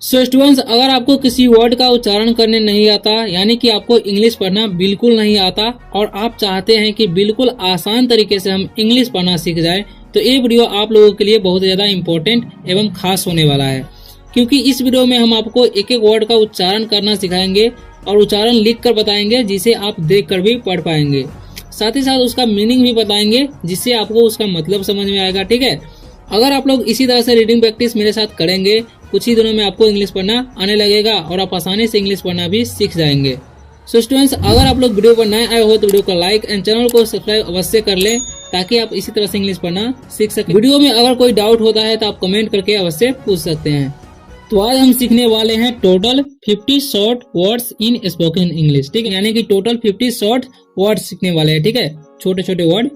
So students, अगर आपको किसी वर्ड का उच्चारण करने नहीं आता, यानी कि आपको इंग्लिश पढ़ना बिल्कुल नहीं आता और आप चाहते हैं कि बिल्कुल आसान तरीके से हम इंग्लिश पढ़ना सीख जाए, तो ये वीडियो आप लोगों के लिए बहुत ज़्यादा इम्पोर्टेंट एवं खास होने वाला है। क्योंकि इस वीडियो में हम आपको एक एक वर्ड का उच्चारण करना सिखाएंगे और उच्चारण लिख कर बताएंगे, जिसे आप देख कर भी पढ़ पाएंगे। साथ ही साथ उसका मीनिंग भी बताएंगे, जिससे आपको उसका मतलब समझ में आएगा। ठीक है, अगर आप लोग इसी तरह से रीडिंग प्रैक्टिस मेरे साथ करेंगे, कुछ ही दिनों में आपको इंग्लिश पढ़ना आने लगेगा और आप आसानी से इंग्लिश पढ़ना भी सीख जाएंगे। सो स्टूडेंट्स, अगर आप लोग वीडियो पर नए आए हो तो वीडियो को लाइक एंड चैनल को सब्सक्राइब अवश्य कर लें, ताकि आप इसी तरह से इंग्लिश पढ़ना सीख सकें। वीडियो में अगर कोई डाउट होता है तो आप कमेंट करके अवश्य पूछ सकते हैं। तो आज हम सीखने वाले हैं total 50 short words in spoken English. ठीक है, यानी कि टोटल 50 शॉर्ट वर्ड सीखने वाले हैं। ठीक है, छोटे छोटे वर्ड।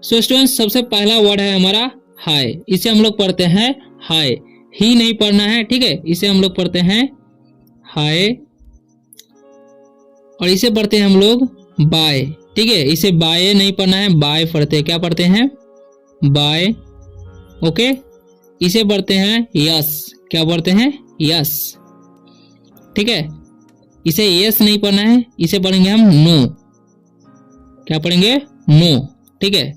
सो स्टूडेंट्स, सबसे पहला वर्ड है हमारा हाय। इसे हम लोग पढ़ते हैं हाय, ही नहीं पढ़ना है। ठीक है, इसे हम लोग पढ़ते हैं हाय। और इसे पढ़ते हैं हम लोग बाय। ठीक है, इसे बाय नहीं पढ़ना है, बाय पढ़ते हैं। क्या पढ़ते हैं? बाय। ओके, इसे पढ़ते हैं यस। क्या पढ़ते हैं? यस। ठीक है, इसे यस नहीं पढ़ना है, इसे पढ़ेंगे हम नो। क्या पढ़ेंगे? नो। ठीक है,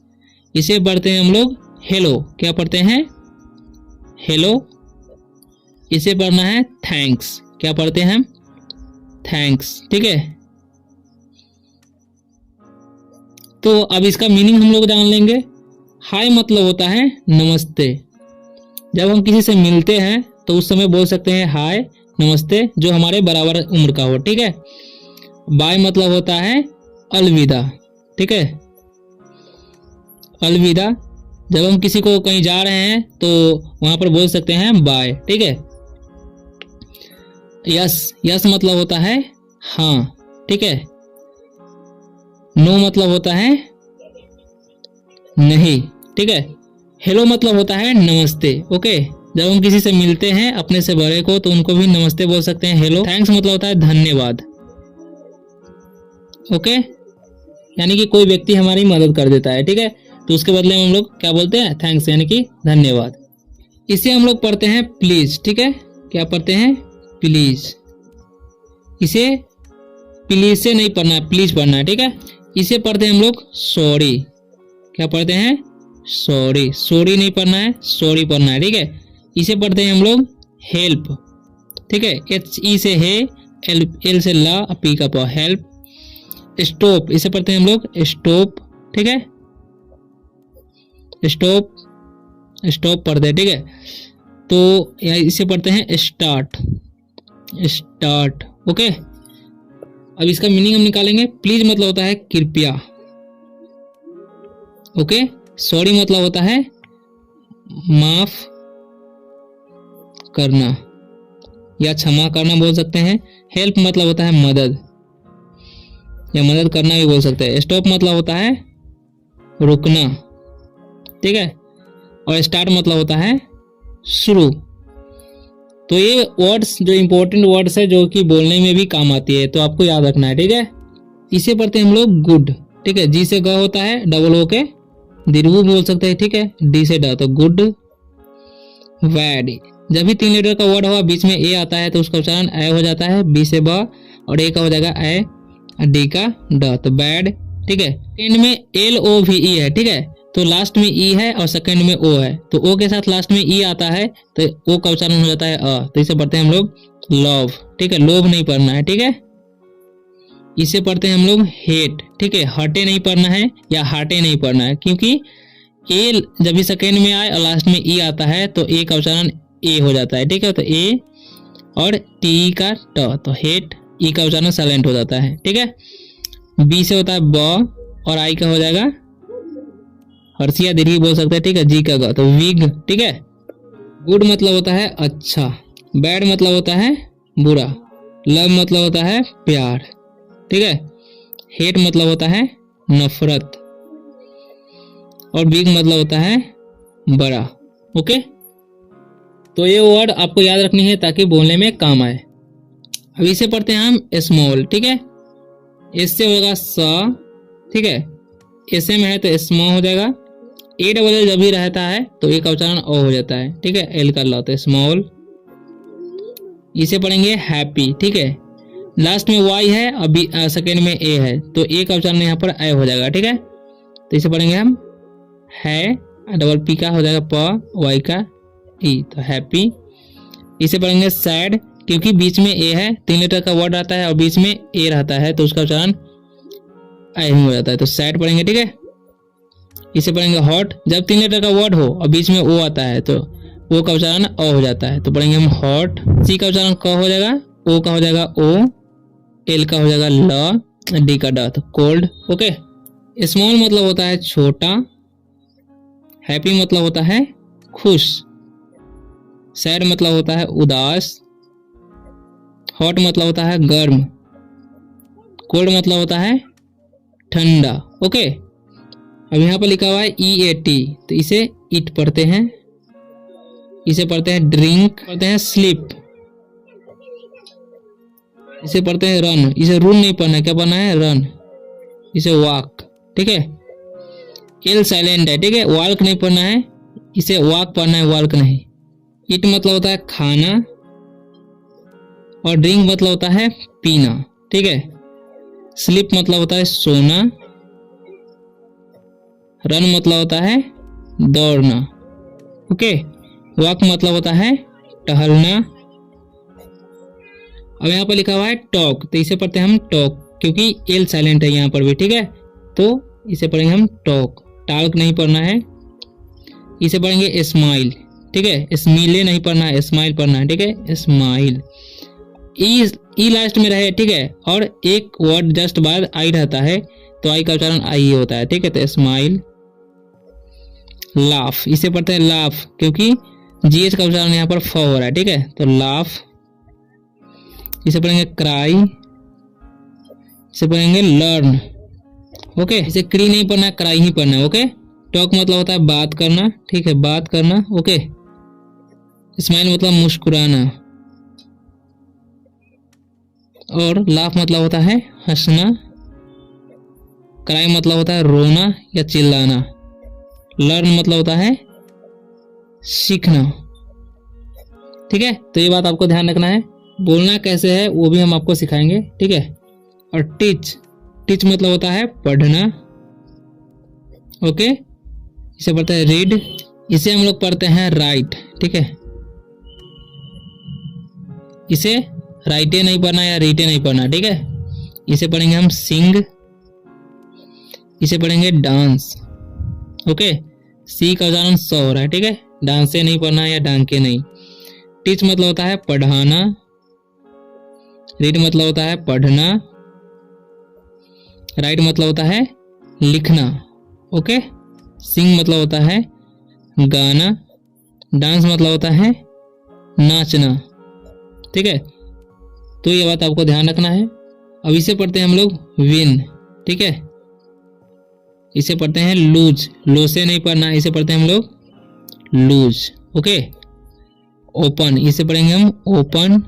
इसे पढ़ते हैं हम लोग हेलो। क्या पढ़ते हैं? हेलो। इसे पढ़ना है थैंक्स। क्या पढ़ते हैं हम? थैंक्स। ठीक है, तो अब इसका मीनिंग हम लोग जान लेंगे। हाय मतलब होता है नमस्ते। जब हम किसी से मिलते हैं तो उस समय बोल सकते हैं हाय, नमस्ते, जो हमारे बराबर उम्र का हो। ठीक है, बाय मतलब होता है अलविदा। ठीक है, अलविदा। जब हम किसी को कहीं जा रहे हैं तो वहां पर बोल सकते हैं बाय। ठीक है, यस, यस मतलब होता है हाँ। ठीक है, नो मतलब होता है नहीं। ठीक है, हेलो मतलब होता है नमस्ते। ओके, जब हम किसी से मिलते हैं अपने से बड़े को तो उनको भी नमस्ते बोल सकते हैं, हेलो। थैंक्स मतलब होता है धन्यवाद। ओके, यानी कि कोई व्यक्ति हमारी मदद कर देता है, ठीक है, तो उसके बदले में हम लोग क्या बोलते हैं? थैंक्स, यानी कि धन्यवाद। इसे हम लोग पढ़ते हैं प्लीज। ठीक है, क्या पढ़ते हैं? प्लीज। इसे प्लीज से नहीं पढ़ना है, प्लीज पढ़ना है। ठीक है, इसे पढ़ते हैं हम लोग सॉरी। क्या पढ़ते हैं? सॉरी। सॉरी नहीं पढ़ना है, सॉरी पढ़ना है। ठीक है, इसे पढ़ते हैं हम लोग हेल्प। ठीक है, एच ई से है, एल से ला, पी का पा, हेल्प। स्टॉप, इसे पढ़ते हैं हम लोग स्टॉप। ठीक है, स्टॉप, स्टॉप पढ़ते हैं। ठीक है, तो इसे पढ़ते हैं स्टार्ट, स्टार्ट। ओके, अब इसका मीनिंग हम निकालेंगे। प्लीज मतलब होता है कृपया। ओके, सॉरी मतलब होता है माफ करना या क्षमा करना बोल सकते हैं। हेल्प मतलब होता है मदद या मदद करना भी बोल सकते हैं। स्टॉप मतलब होता है रुकना। ठीक है, और स्टार्ट मतलब होता है शुरू। तो ये वर्ड्स जो इंपॉर्टेंट वर्ड्स है, जो कि बोलने में भी काम आती है, तो आपको याद रखना है। ठीक है, इसे पढ़ते हैं हम लोग गुड। ठीक है, जी से ग होता है, डबल हो के दीर्घ बोल सकते हैं। ठीक है, डी से ड, तो गुड। बैड, जब भी 3 लेटर का वर्ड होगा बीच में ए आता है तो उसका उच्चारण ए हो जाता है, बी से ब, और ए का हो जाएगा ए, डी का ड, तो बैड। ठीक है, एंड में एल ओ भी ई है। ठीक है, तो लास्ट में ई है और सेकंड में ओ है, तो ओ के साथ लास्ट में ई आता है तो ओ का उच्चारण हो जाता है अ, तो इसे पढ़ते हैं हम लोग लव। ठीक है, लोभ नहीं पढ़ना है। ठीक है, इसे पढ़ते हैं हम लोग हेट। ठीक है, हटे नहीं पढ़ना है या हाटे नहीं पढ़ना है, क्योंकि ए जब भी सेकंड में आए और लास्ट में ई आता है तो ए का उच्चारण ए हो जाता है। ठीक है, तो ए और टी का ट, तो हेट, ई का उच्चारण साइलेंट हो जाता है। ठीक है, बी से होता है ब और आई का हो जाएगा हर्षिया दीर्घ बोल सकते हैं। ठीक है, जी का ग, तो विग। ठीक है, गुड मतलब होता है अच्छा, बैड मतलब होता है बुरा, लव मतलब होता है प्यार। ठीक है, हेट मतलब होता है नफरत, और बिग मतलब होता है बड़ा। ओके, तो ये वर्ड आपको याद रखनी है ताकि बोलने में काम आए। अब इसे पढ़ते हैं हम स्मॉल। ठीक है, एस से होगा स। ठीक है, एस में है तो स्मॉ हो जाएगा। ए डबल एल जब भी रहता है तो ए का उच्चारण ओ हो जाता है। ठीक है, एल का लाते स्मॉल। इसे पढ़ेंगे हैप्पी, ठीक है। लास्ट में वाई है, अभी सेकेंड में ए है, तो ए का उच्चारण यहाँ पर ए हो जाएगा, ठीक है। तो इसे पढ़ेंगे हम है, डबल पी का हो जाएगा प, वाई का ई, तो हैप्पी। इसे पढ़ेंगे सैड, क्योंकि बीच में ए है, 3 लेटर का वर्ड आता है और बीच में ए रहता है तो उसका उच्चारण ए ही हो जाता है, तो सैड पढ़ेंगे, ठीक है। इसे पढ़ेंगे हॉट, जब 3 लेटर का वर्ड हो और बीच में ओ आता है तो ओ का उच्चारण अ हो जाता है, तो पढ़ेंगे हम हॉट। सी का उच्चारण क हो जाएगा, ओ का हो जाएगा ओ, एल का हो जाएगा ल, डी का ड, तो कोल्ड, ओके। स्मॉल मतलब होता है छोटा, हैप्पी मतलब होता है खुश, सैड मतलब होता है उदास, हॉट मतलब होता है गर्म, कोल्ड मतलब होता है ठंडा, ओके। अब यहाँ पर लिखा हुआ है EAT, तो इसे ईट पढ़ते हैं, इसे पढ़ते हैं ड्रिंक, पढ़ते हैं स्लीप, इसे पढ़ते हैं रन, इसे रूल नहीं पढ़ना है, क्या पढ़ना है रन, इसे वॉक, ठीक है। एल साइलेंट है, ठीक है, वॉक नहीं पढ़ना है, इसे वॉक पढ़ना है, वॉक नहीं। ईट मतलब होता है खाना और ड्रिंक मतलब होता है पीना, ठीक है। स्लीप मतलब होता है सोना, रन मतलब होता है दौड़ना, ओके। वॉक मतलब होता है टहलना। अब यहाँ पर लिखा हुआ है टॉक, तो इसे पढ़ते हैं हम टॉक, क्योंकि एल साइलेंट है यहाँ पर भी, ठीक है, तो इसे पढ़ेंगे हम टॉक, टाल्क नहीं पढ़ना है। इसे पढ़ेंगे स्माइल, ठीक है, स्मीले नहीं पढ़ना है, स्माइल पढ़ना है, ठीक है, स्माइल। ई लास्ट में रहे, ठीक है, और एक वर्ड जस्ट बाद आई रहता है तो आई का उच्चारण आई होता है, ठीक है, तो स्माइल। लाफ, इसे पढ़ते हैं लाफ, क्योंकि जीएच का उच्चारण यहाँ पर फ हो रहा है, ठीक है, तो लाफ। इसे पढ़ेंगे क्राई, इसे पढ़ेंगे लर्न, ओके। इसे क्री नहीं पढ़ना है, क्राई ही पढ़ना है, ओके। टॉक मतलब होता है बात करना, ठीक है, बात करना, ओके। स्माइल मतलब मुस्कुराना, और लाफ मतलब होता है हंसना। क्राई मतलब होता है रोना या चिल्लाना। लर्न मतलब होता है सीखना, ठीक है। तो ये बात आपको ध्यान रखना है, बोलना कैसे है वो भी हम आपको सिखाएंगे, ठीक है। और टीच मतलब होता है पढ़ना, ओके। इसे पढ़ते हैं रीड, इसे हम लोग पढ़ते हैं राइट, ठीक है। इसे राइटे नहीं पढ़ना या रीटे नहीं पढ़ना, ठीक है। इसे पढ़ेंगे हम सिंग, इसे पढ़ेंगे डांस, ओके। सी का उच्चारण स हो रहा है, ठीक है, डांसे नहीं पढ़ना या डांके नहीं। टीच मतलब होता है पढ़ाना, रीड मतलब होता है पढ़ना, राइट मतलब होता है लिखना, ओके। सिंग मतलब होता है गाना, डांस मतलब होता है नाचना, ठीक है। तो ये बात आपको ध्यान रखना है। अब इसे पढ़ते हैं हम लोग विन, ठीक है। इसे पढ़ते हैं लूज, लो से नहीं पढ़ना, इसे पढ़ते हैं हम लोग लूज, ओके। ओपन, इसे पढ़ेंगे हम ओपन।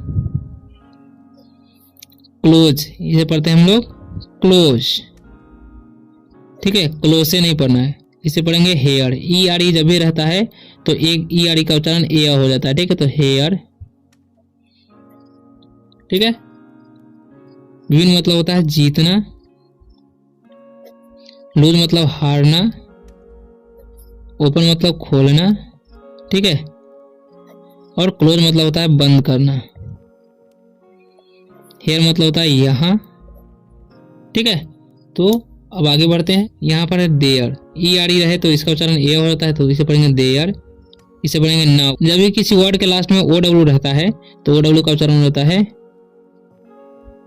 क्लोज, इसे पढ़ते हैं हम लोग क्लोज, ठीक है, क्लोज से नहीं पढ़ना है। इसे पढ़ेंगे हेयर, ई आर ई जब भी रहता है तो एक ई आर ई का उच्चारण ए हो जाता है, ठीक है, तो हेयर, ठीक है। विन मतलब होता है जीतना, लूज मतलब हारना, ओपन मतलब खोलना, ठीक है, और क्लोज मतलब होता है बंद करना। हेयर मतलब होता है यहाँ, ठीक है। तो अब आगे बढ़ते हैं, यहाँ पर है देयर, ई आर ई रहे तो इसका उच्चारण ए होता है, तो इसे पढ़ेंगे देयर। इसे पढ़ेंगे नाउ, जब भी किसी वर्ड के लास्ट में ओ डब्ल्यू रहता है तो ओ डब्ल्यू का उच्चारण होता है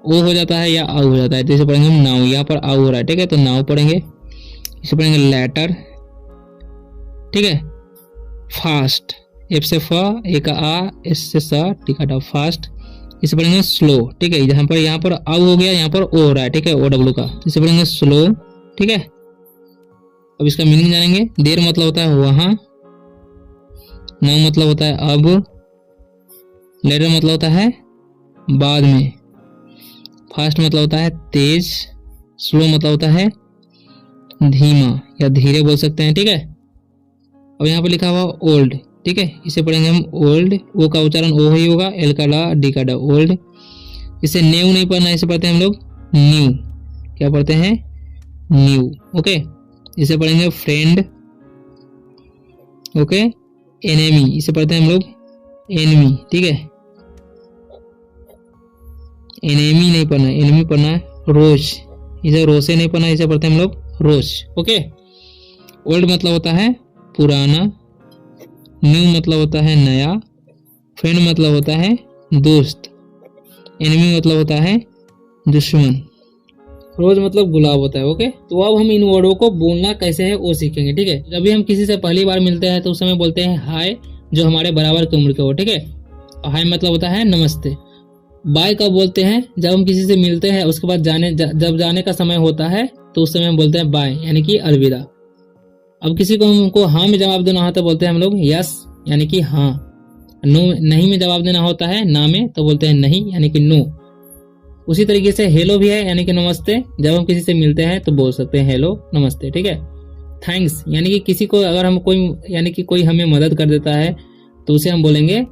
ओ हो जाता है या आउ हो जाता है, तो इसे पढ़ेंगे हम नाउ, यहाँ पर आउ हो रहा है, ठीक है, तो नाउ पढ़ेंगे। इसे पढ़ेंगे लेटर, ठीक है। फास्ट, एफ से फ, ए का आ, एस से स, टी का ड, फास्ट। इसे पढ़ेंगे स्लो, ठीक है, यहाँ पर आउ हो गया, यहाँ पर ओ हो रहा है, ठीक है, ओ डब्ल्यू का, इसे पढ़ेंगे स्लो, ठीक है। अब इसका मीनिंग जानेंगे। देर मतलब होता है वहां, नाउ मतलब होता है अब, लेटर मतलब होता है बाद में, फास्ट मतलब होता है तेज, स्लो मतलब होता है धीमा या धीरे बोल सकते हैं, ठीक है। अब यहाँ पर लिखा हुआ ओल्ड, ठीक है, इसे पढ़ेंगे हम ओल्ड, ओ का उच्चारण ओ ही होगा, एल का ला, डी का डा, ओल्ड। इसे न्यू नहीं पढ़ना, इसे पढ़ते हैं हम लोग न्यू। क्या पढ़ते हैं? न्यू। ओके, इसे पढ़ेंगे फ्रेंड। ओके, एनेमी, इसे पढ़ते हैं हम लोग एनिमी। ठीक है, एनेमी नहीं पढ़ना, एनिमी पढ़ना है रोज, इसे रोसे नहीं पढ़ना, इसे पढ़ते हैं हम लोग रोज। ओके, ओल्ड मतलब होता है पुराना, न्यू मतलब होता है नया, फ्रेंड मतलब होता है दोस्त, एनिमी मतलब होता है दुश्मन, रोज मतलब गुलाब होता है। ओके, तो अब हम इन वर्डों को बोलना कैसे है वो सीखेंगे। ठीक है, जब भी हम किसी से पहली बार मिलते हैं तो उस समय बोलते हैं हाय, जो हमारे बराबर की उम्र के हो। ठीक है, हाय मतलब होता है नमस्ते। बाय कब बोलते हैं? जब हम किसी से मिलते हैं उसके बाद जब जाने का समय होता है तो उस समय हम बोलते हैं बाय, यानी कि अलविदा। अब किसी को हमको हाँ में जवाब देना होता है तो बोलते हैं हम लोग यस, यानी कि हाँ। नो नहीं में जवाब देना होता है ना में, तो बोलते हैं नहीं, यानी कि नो। उसी तरीके से हेलो भी है, यानी कि नमस्ते। जब हम किसी से मिलते हैं तो बोल सकते हैं हेलो, नमस्ते। ठीक है, थैंक्स, यानी कि किसी को अगर हम कोई हमें मदद कर देता है तो उसे हम बोलेंगे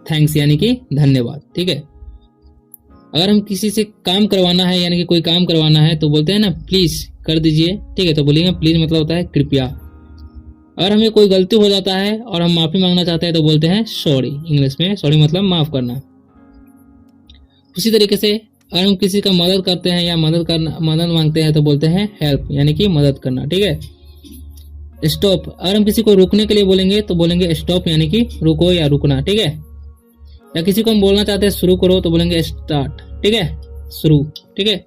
थैंक्स, यानी कि धन्यवाद। ठीक है, अगर हम किसी से काम करवाना है, यानी कि कोई काम करवाना है तो बोलते हैं ना प्लीज कर दीजिए। ठीक है, तो बोलेंगे प्लीज मतलब होता है कृपया। अगर हमें कोई गलती हो जाता है और हम माफी मांगना चाहते हैं तो बोलते हैं सॉरी, इंग्लिश में सॉरी मतलब माफ करना। उसी तरीके से अगर हम किसी का मदद करते हैं या मदद मांगते हैं तो बोलते हैं हेल्प, यानी कि मदद करना। ठीक है, स्टॉप, अगर हम किसी को रुकने के लिए बोलेंगे तो बोलेंगे स्टॉप, यानी कि रुको या रुकना। ठीक है, या किसी को हम बोलना चाहते हैं शुरू करो तो बोलेंगे स्टार्ट। ठीक है, शुरू। ठीक है,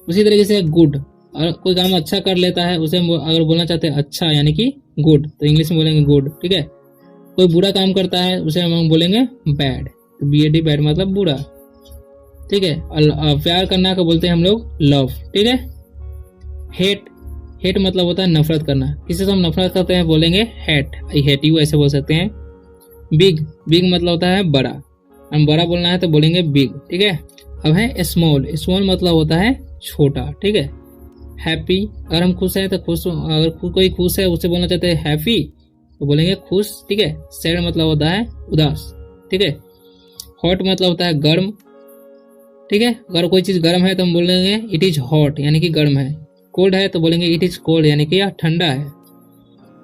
उसी तरीके से गुड, अगर कोई काम अच्छा कर लेता है उसे हम अगर बोलना चाहते हैं अच्छा, यानी कि गुड, तो इंग्लिश में बोलेंगे गुड। ठीक है, कोई बुरा काम करता है उसे हम बोलेंगे बैड, तो BAD बैड मतलब बुरा। ठीक है, प्यार करना को बोलते हैं हम लोग लव। ठीक है, हेट मतलब होता है नफरत करना, किसी से हम नफरत करते हैं बोलेंगे हेट, आई हेट यू, ऐसे बोल सकते हैं। बिग मतलब होता है बड़ा, हम बड़ा बोलना है तो बोलेंगे बिग। ठीक है, अब है स्मॉल मतलब होता है छोटा। ठीक है, हैप्पी, अगर हम खुश हैं तो खुश, अगर कोई खुश है उसे बोलना चाहते हैं हैप्पी तो बोलेंगे खुश। ठीक है, सैड मतलब होता है उदास। ठीक है, हॉट मतलब होता है गर्म। ठीक है, अगर कोई चीज गर्म है तो हम बोलेंगे इट इज हॉट, यानी कि गर्म है। कोल्ड है तो बोलेंगे इट इज कोल्ड, यानी कि यह ठंडा है।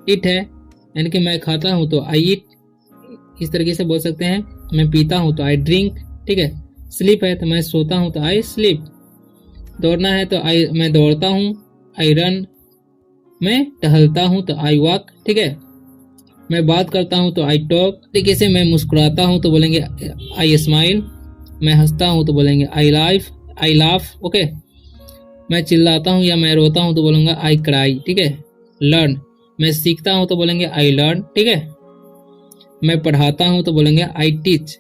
ईट है यानी कि मैं खाता हूँ तो आई ईट, इस तरीके से बोल सकते हैं। मैं पीता हूँ तो आई ड्रिंक। ठीक है, स्लीप है तो मैं सोता हूँ तो आई स्लीप। दौड़ना है तो मैं दौड़ता हूँ, आई रन। मैं टहलता हूँ तो आई वॉक। ठीक है, मैं बात करता हूँ तो आई टॉक। तरीके से मैं मुस्कुराता हूँ तो बोलेंगे आई स्माइल। मैं हंसता हूँ तो बोलेंगे आई लाफ। ओके, मैं चिल्लाता हूँ या मैं रोता हूँ तो बोलूँगा आई क्राई। ठीक है, लर्न, मैं सीखता हूँ तो बोलेंगे आई लर्न। ठीक है, मैं पढ़ाता हूँ तो बोलेंगे आई टीच।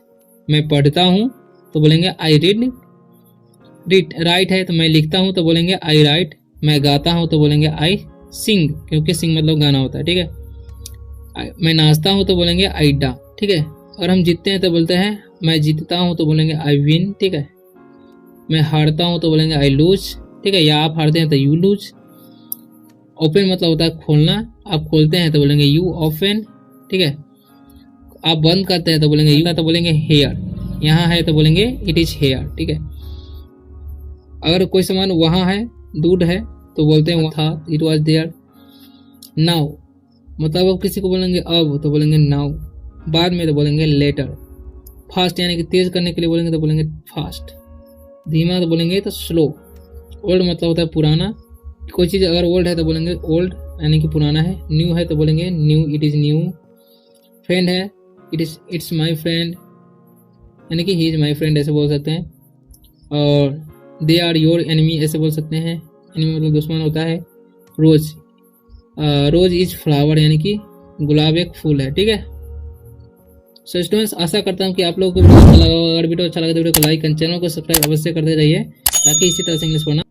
मैं पढ़ता हूँ तो बोलेंगे आई रीड। राइट है तो मैं लिखता हूँ तो बोलेंगे आई राइट। मैं गाता हूँ तो बोलेंगे आई सिंग, क्योंकि सिंग मतलब गाना होता है। ठीक है, मैं नाचता हूँ तो बोलेंगे आई डा। ठीक है, और हम जीतते हैं तो बोलते हैं मैं जीतता हूँ तो बोलेंगे आई विन। ठीक है, मैं हारता हूँ तो बोलेंगे आई लूज। ठीक है, या आप हारते हैं तो यू लूज। ओपन मतलब होता है खोलना, आप खोलते हैं तो बोलेंगे यू ओपन। ठीक है, आप बंद करते हैं तो बोलेंगे यू, तो बोलेंगे हेयर। यहाँ है तो बोलेंगे इट इज हेयर। ठीक है, अगर कोई सामान वहाँ है, दूर है तो बोलते हैं वहाँ था, इट वॉज देयर। नाउ मतलब अब किसी को बोलेंगे अब तो बोलेंगे नाउ। बाद में तो बोलेंगे लेटर। फास्ट यानी कि तेज करने के लिए बोलेंगे तो बोलेंगे फास्ट। धीमा तो बोलेंगे तो स्लो। ओल्ड मतलब होता है पुराना, कोई चीज़ अगर ओल्ड है तो बोलेंगे ओल्ड, यानी कि पुराना है। न्यू है तो बोलेंगे new, it is new. Friend है इट्स माई फ्रेंड, यानी कि ही इज़ माई फ्रेंड, ऐसे बोल सकते हैं। और दे आर योर एनिमी, ऐसे बोल सकते हैं। एनिमी मतलब दुश्मन होता है। रोज इज फ्लावर, यानी कि गुलाब एक फूल है। ठीक है, सो स्टूडेंट्स, आशा करता हूँ कि आप लोगों को वीडियो अच्छा लगा होगा। अगर वीडियो अच्छा लगा तो वीडियो को लाइक एंड चैनल को सब्सक्राइब अवश्य करते रहिए ताकि इसी तरह से इंग्लिश पढ़ना